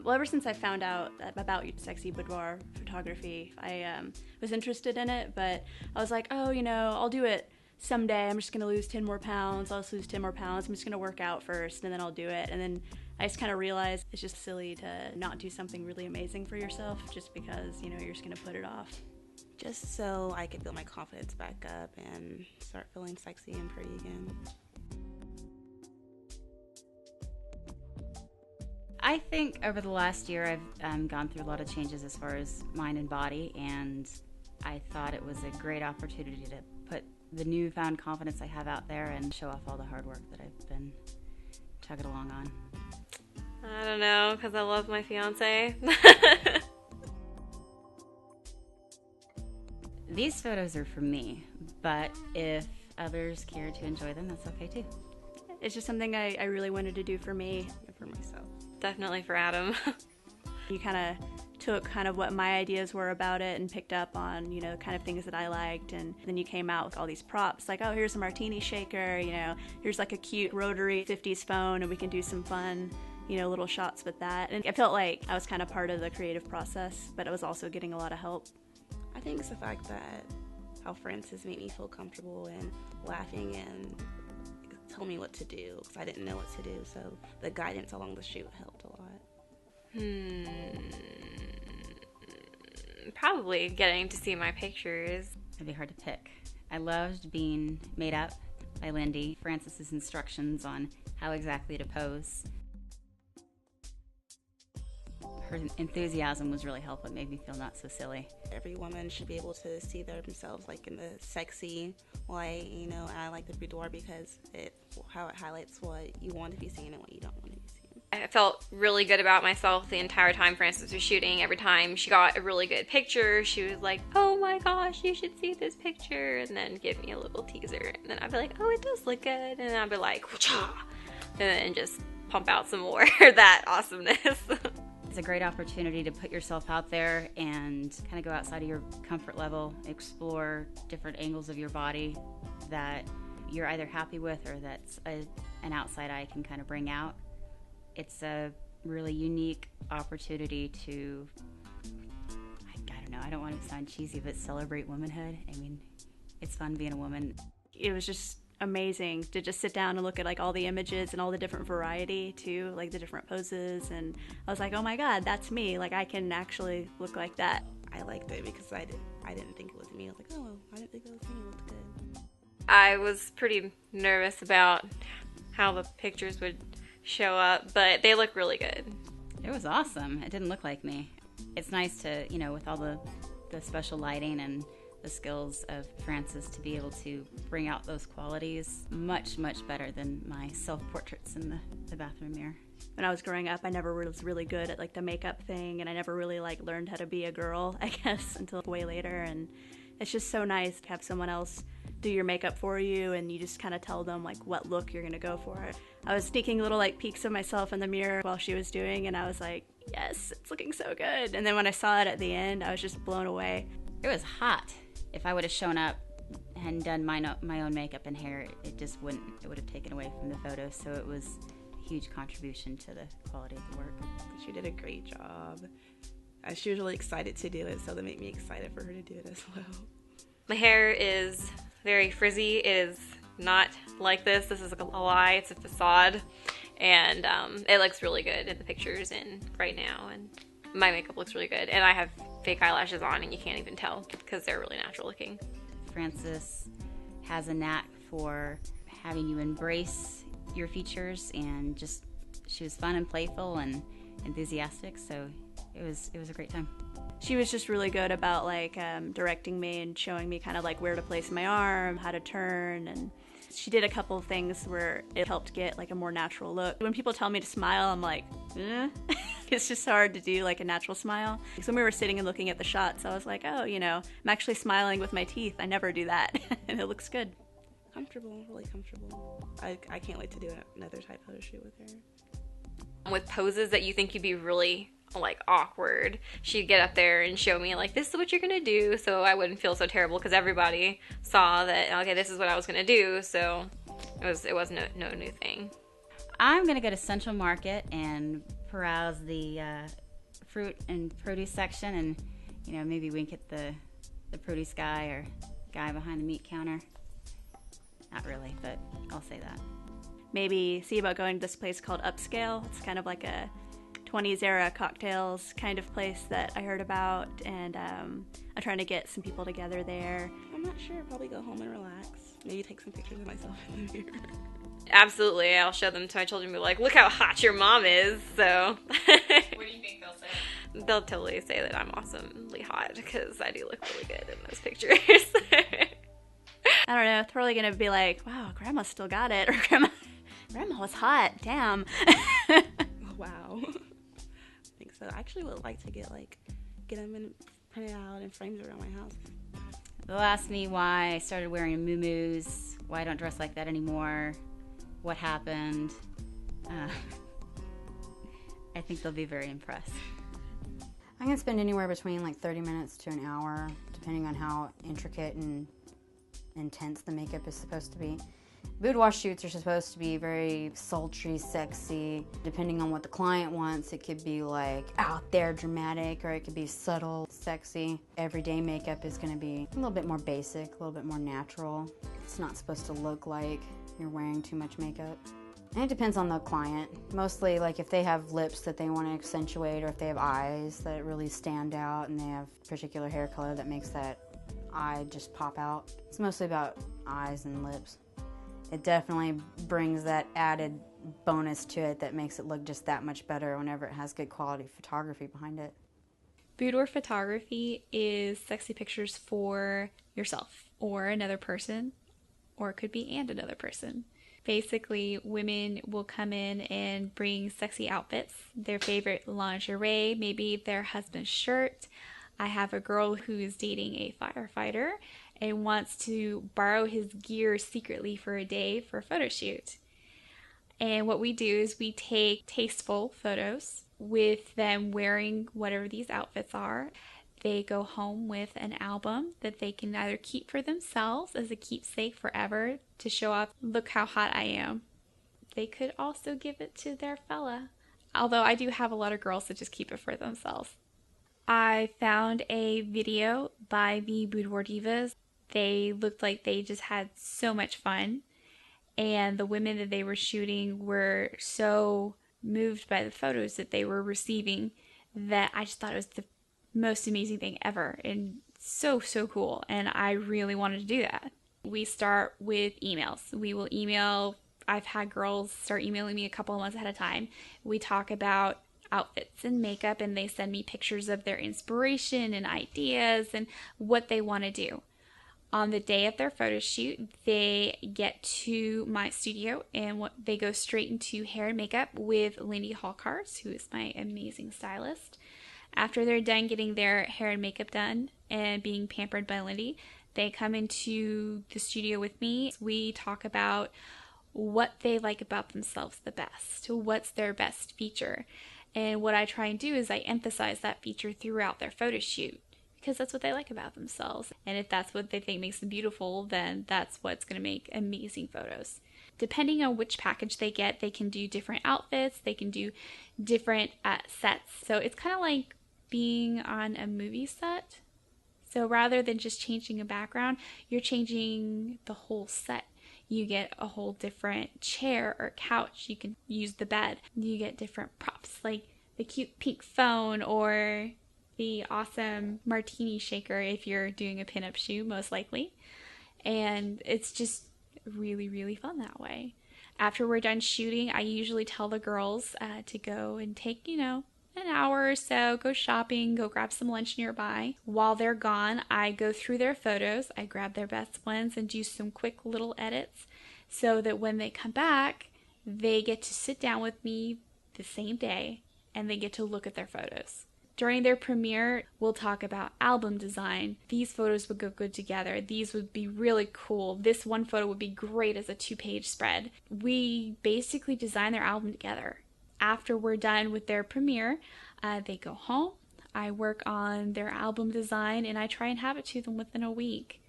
Well, ever since I found out about sexy boudoir photography, I was interested in it, but I was like, oh, I'll do it someday. I'm just going to lose 10 more pounds. I'll just lose 10 more pounds. I'm just going to work out first, and then I'll do it. And then I just kind of realized it's just silly to not do something really amazing for yourself just because, you're just going to put it off. Just so I could build my confidence back up and start feeling sexy and pretty again. I think over the last year I've gone through a lot of changes as far as mind and body, and I thought it was a great opportunity to put the newfound confidence I have out there and show off all the hard work that I've been chugging along on. I don't know, because I love my fiance. These photos are for me, but if others care to enjoy them, that's okay too. It's just something I really wanted to do for me And for myself. Definitely for Adam. You kind of took kind of what my ideas were about it and picked up on, kind of things that I liked. And then you came out with all these props like, oh, here's a martini shaker, here's like a cute rotary 50s phone, and we can do some fun, little shots with that. And I felt like I was kind of part of the creative process, but I was also getting a lot of help. I think it's the fact that how Francis made me feel comfortable and laughing and tell me what to do, because I didn't know what to do, so the guidance along the shoot helped a lot. Probably getting to see my pictures. It'd be hard to pick. I loved being made up by Lindy. Francis's instructions on how exactly to pose. Her enthusiasm was really helpful. It made me feel not so silly. Every woman should be able to see themselves like in the sexy light, and I like the boudoir because how it highlights what you want to be seen and what you don't want to be seen. I felt really good about myself the entire time Frances was shooting. Every time she got a really good picture, she was like, oh my gosh, you should see this picture, and then give me a little teaser. And then I'd be like, oh, it does look good. And I'd be like, wha-cha, and then just pump out some more that awesomeness. It's a great opportunity to put yourself out there and kind of go outside of your comfort level, explore different angles of your body that you're either happy with or that's an outside eye can kind of bring out. It's a really unique opportunity to, I don't know, I don't want to sound cheesy, but celebrate womanhood. I mean, it's fun being a woman. It was just amazing to just sit down and look at like all the images and all the different variety too, like the different poses, and I was like, oh my god, that's me, like I can actually look like that. I liked it because I didn't think it was me. I was like, oh, I didn't think it was me. It looked good. I was pretty nervous about how the pictures would show up, but they look really good. It was awesome. It didn't look like me. It's nice to, with all the special lighting and the skills of Frances to be able to bring out those qualities much, much better than my self-portraits in the bathroom mirror. When I was growing up, I never was really good at like the makeup thing, and I never really like learned how to be a girl, I guess, until way later. And it's just so nice to have someone else do your makeup for you, and you just kind of tell them like what look you're gonna go for. I was sneaking little like peeks of myself in the mirror while she was doing, and I was like, yes, it's looking so good. And then when I saw it at the end, I was just blown away. It was hot. If I would have shown up and done my own makeup and hair, it would have taken away from the photo. So it was a huge contribution to the quality of the work. She did a great job. She was really excited to do it, so that made me excited for her to do it as well. My hair is very frizzy. It is not like this. This is a lie. It's a facade. And it looks really good in the pictures and right now. And my makeup looks really good. And I have fake eyelashes on, and you can't even tell because they're really natural looking. Frances has a knack for having you embrace your features, and just she was fun and playful and enthusiastic, so it was a great time. She was just really good about like directing me and showing me kind of like where to place my arm, how to turn, and she did a couple of things where it helped get like a more natural look. When people tell me to smile, I'm like, it's just hard to do like a natural smile. So when we were sitting and looking at the shots, I was like, oh, I'm actually smiling with my teeth. I never do that, and it looks good. Comfortable, really comfortable. I can't wait to do another type photo shoot with her. With poses that you think you'd be really like awkward, she'd get up there and show me like, this is what you're gonna do, so I wouldn't feel so terrible because everybody saw that, okay, this is what I was gonna do, so it was no new thing. I'm gonna go to Central Market and peruse the fruit and produce section and, maybe wink at the produce guy or guy behind the meat counter. Not really, but I'll say that. Maybe see about going to this place called Upscale. It's kind of like a 20s era cocktails kind of place that I heard about, and I'm trying to get some people together there. I'm not sure. Probably go home and relax. Maybe take some pictures of myself in the mirror. Absolutely. I'll show them to my children and be like, look how hot your mom is. So What do you think they'll say? They'll totally say that I'm awesomely hot because I do look really good in those pictures. I don't know. It's probably going to be like, wow, Grandma still got it. Or Grandma was hot. Damn. Oh, wow. I think so. I actually would like to get them and printed out in frames around my house. They'll ask me why I started wearing muumuus, why I don't dress like that anymore, what happened. I think they'll be very impressed. I can spend anywhere between 30 minutes to an hour, depending on how intricate and intense the makeup is supposed to be. Boudoir shoots are supposed to be very sultry, sexy. Depending on what the client wants, it could be out there dramatic, or it could be subtle, sexy. Everyday makeup is going to be a little bit more basic, a little bit more natural. It's not supposed to look like you're wearing too much makeup. And it depends on the client. Mostly if they have lips that they want to accentuate, or if they have eyes that really stand out and they have particular hair color that makes that eye just pop out. It's mostly about eyes and lips. It definitely brings that added bonus to it that makes it look just that much better whenever it has good quality photography behind it. Boudoir photography is sexy pictures for yourself or another person, or it could be and another person. Basically, women will come in and bring sexy outfits, their favorite lingerie, maybe their husband's shirt. I have a girl who is dating a firefighter and wants to borrow his gear secretly for a day for a photo shoot. And what we do is we take tasteful photos with them wearing whatever these outfits are. They go home with an album that they can either keep for themselves as a keepsake forever to show off, look how hot I am. They could also give it to their fella. Although I do have a lot of girls that just keep it for themselves. I found a video by the Boudoir Divas. They looked like they just had so much fun. And the women that they were shooting were so moved by the photos that they were receiving that I just thought it was the most amazing thing ever. And so cool. And I really wanted to do that. We start with emails. We will email. I've had girls start emailing me a couple of months ahead of time. We talk about outfits and makeup, and they send me pictures of their inspiration and ideas and what they want to do. On the day of their photo shoot, they get to my studio and they go straight into hair and makeup with Lindy Hallcars, who is my amazing stylist. After they're done getting their hair and makeup done and being pampered by Lindy, they come into the studio with me. We talk about what they like about themselves the best, what's their best feature. And what I try and do is I emphasize that feature throughout their photo shoot because that's what they like about themselves. And if that's what they think makes them beautiful, then that's what's going to make amazing photos. Depending on which package they get, they can do different outfits, they can do different sets. So it's kind of like being on a movie set. So rather than just changing a background, you're changing the whole set. You get a whole different chair or couch. You can use the bed. You get different props like the cute pink phone or the awesome martini shaker if you're doing a pinup shoot, most likely. And it's just really fun that way. After we're done shooting, I usually tell the girls to go and take, an hour or so, go shopping, go grab some lunch nearby. While they're gone, I go through their photos, I grab their best ones and do some quick little edits so that when they come back, they get to sit down with me the same day and they get to look at their photos. During their premiere, we'll talk about album design. These photos would go good together. These would be really cool. This one photo would be great as a 2-page spread. We basically design their album together. After we're done with their premiere, they go home. I work on their album design and I try and have it to them within a week.